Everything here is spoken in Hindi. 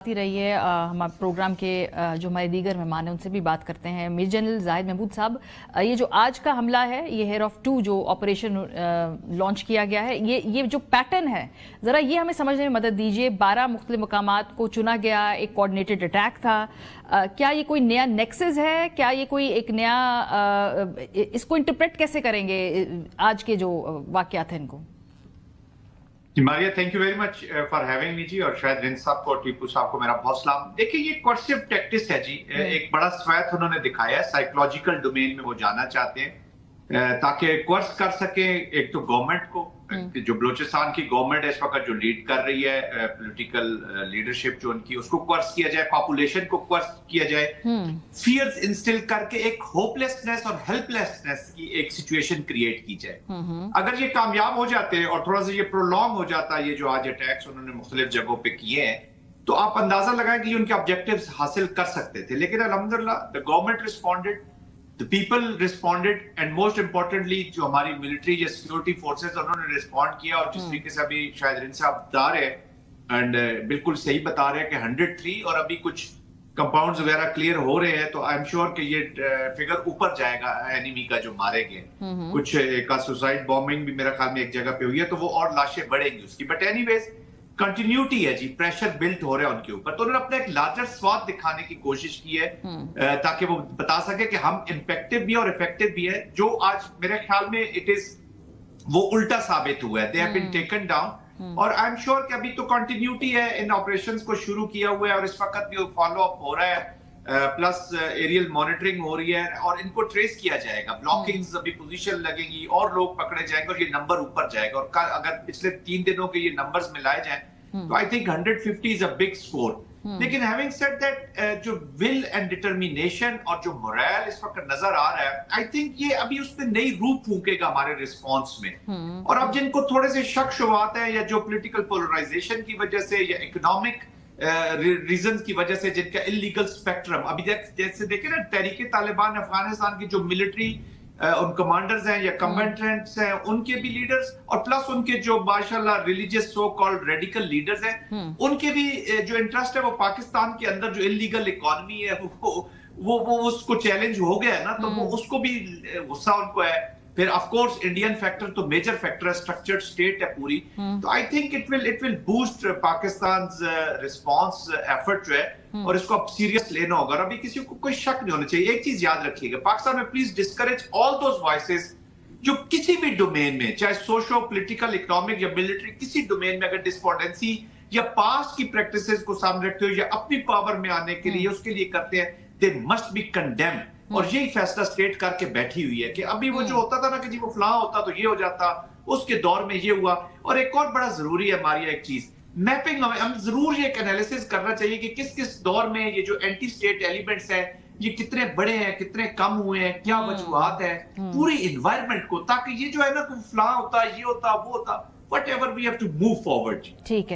ही रही है। हमारे प्रोग्राम के जो हमारे दीगर मेहमान हैं उनसे भी बात करते हैं। मेजर जनरल जाहिद महमूद साहब, ये जो आज का हमला है, ये हेयर ऑफ 2 जो ऑपरेशन लॉन्च किया गया है, ये जो पैटर्न है, ज़रा ये हमें समझने में मदद दीजिए। 12 मुख्तलिफ मकामात को चुना गया, एक कोऑर्डिनेटेड अटैक था। क्या ये कोई नया नेक्सस है? क्या ये कोई एक नया इसको इंटरप्रेट कैसे करेंगे आज के जो वाक़यात हैं इनको? Maria, thank you very much for having me ji. और शायद रिंद साहब को और टीपू साहब को मेरा बहुत सलाम। देखिए, ये कोर्सिव टैक्टिस है जी। एक बड़ा स्वैथ उन्होंने दिखाया है, साइकोलॉजिकल डोमेन में वो जाना चाहते हैं ताकि कोर्स कर सके एक तो गवर्नमेंट को, जो बलोचिस्तान की गवर्नमेंट है इस वक्त जो लीड कर रही है, पॉलिटिकल लीडरशिप जो उनकी, उसको कोर्स किया जाए, पॉपुलेशन को कोर्स किया जाए, फियर्स इंस्टिल करके एक होपलेसनेस और हेल्पलेसनेस की एक सिचुएशन क्रिएट की जाए। अगर ये कामयाब हो जाते हैं और थोड़ा सा ये प्रोलॉन्ग हो जाता है, ये जो आज अटैक्स उन्होंने मुख्तलिफ जगहों पे किए हैं, तो आप अंदाजा लगाएं कि उनके ऑब्जेक्टिव्स हासिल कर सकते थे। लेकिन अल्हम्दुलिल्लाह the government responded, The people responded, and most importantly जो हमारी मिलिट्री या सिक्योरिटी फोर्सेस उन्होंने रिस्पॉन्ड किया। और जिस तरीके से अभी शायद रिंद साहब बता रहे हैं एंड बिल्कुल सही बता रहे हैं कि 103 और अभी कुछ कंपाउंड्स वगैरह क्लियर हो रहे हैं, तो आई एम श्योर कि ये फिगर ऊपर जाएगा एनिमी का जो मारे गए। कुछ का सुसाइड बॉम्बिंग भी मेरा ख्याल में एक जगह पे हुई है, तो वो और लाशें बढ़ेंगी उसकी। बट एनीवेज कंटिन्यूटी है जी, प्रेशर बिल्ट हो रहा है उनके ऊपर, तो उन्होंने अपना एक लार्जर स्वाद दिखाने की कोशिश की है ताकि वो बता सके कि हम इफेक्टिव भी और इफेक्टिव भी है। जो आज मेरे ख्याल में इट इज वो उल्टा साबित हुआ है, they have been taken down. और आई एम श्योर कि अभी तो कंटिन्यूटी है, इन ऑपरेशंस को शुरू किया हुआ है और इस वक्त भी फॉलो अप हो रहा है, प्लस एरियल मॉनिटरिंग हो रही है और इनको ट्रेस किया जाएगा। ब्लॉकिंग्स अभी पोजीशन लगेगी और लोग पकड़े जाएंगे और ये नंबर ऊपर जाएगा। और अगर पिछले 3 दिनों के ये नंबर्स मिलाए जाएं तो I think 150 is a big score. लेकिन हैविंग सेड दैट, जो विल एंड डिटर्मिनेशन और जो मोरल इस वक्त नजर आ रहा है, आई थिंक ये अभी उसमें नई रूप फूंकेगा हमारे रिस्पॉन्स में। और अब जिनको थोड़े से शक शुबहात है, या जो पॉलिटिकल पोलराइजेशन की वजह से या इकोनॉमिक रीजंस की वजह से जिनका इलीगल स्पेक्ट्रम, अभी जैसे देखे ना तहरीके तालिबान अफगानिस्तान की जो मिलिट्री उन कमांडर्स हैं या कमेंडेंट्स हैं, उनके भी लीडर्स, और प्लस उनके जो माशाल्लाह religious so called radical leaders हैं, उनके भी जो इंटरेस्ट है वो पाकिस्तान के अंदर जो इलीगल इकोनॉमी है वो उसको चैलेंज हो गया है ना, तो वो उसको भी गुस्सा उनको है। फिर ऑफ कोर्स इंडियन फैक्टर तो मेजर फैक्टर है, स्ट्रक्चर्ड स्टेट है पूरी। तो I think it will boost Pakistan response effort जो है, और इसको अब सीरियस लेना होगा। और अभी किसी को कोई शक नहीं होना चाहिए। एक चीज याद रखिएगा, पाकिस्तान में please discourage all those voices जो किसी भी डोमेन में, चाहे सोशो पॉलिटिकल इकोनॉमिक या मिलिट्री, किसी डोमेन में अगर डिस्कॉर्डेंसी या पास्ट की प्रैक्टिसेस को सामने रखते हो या अपनी पावर में आने के लिए उसके लिए करते हैं, दे मस्ट बी कंडेम्ड। और यही फैसला स्टेट करके बैठी हुई है कि अभी वो जो होता था ना कि जी वो फलां होता तो ये हो जाता, उसके दौर में ये हुआ। और एक और बड़ा जरूरी है हमारी एक चीज, मैपिंग, हम जरूर ये एक एनालिसिस करना चाहिए कि किस किस दौर में ये जो एंटी स्टेट एलिमेंट्स हैं ये कितने बड़े हैं, कितने कम हुए हैं, क्या वजूहात है पूरी इन्वायरमेंट को, ताकि ये जो है ना फलां होता, ये होता, वो होता, whatever we have to move forward. ठीक है।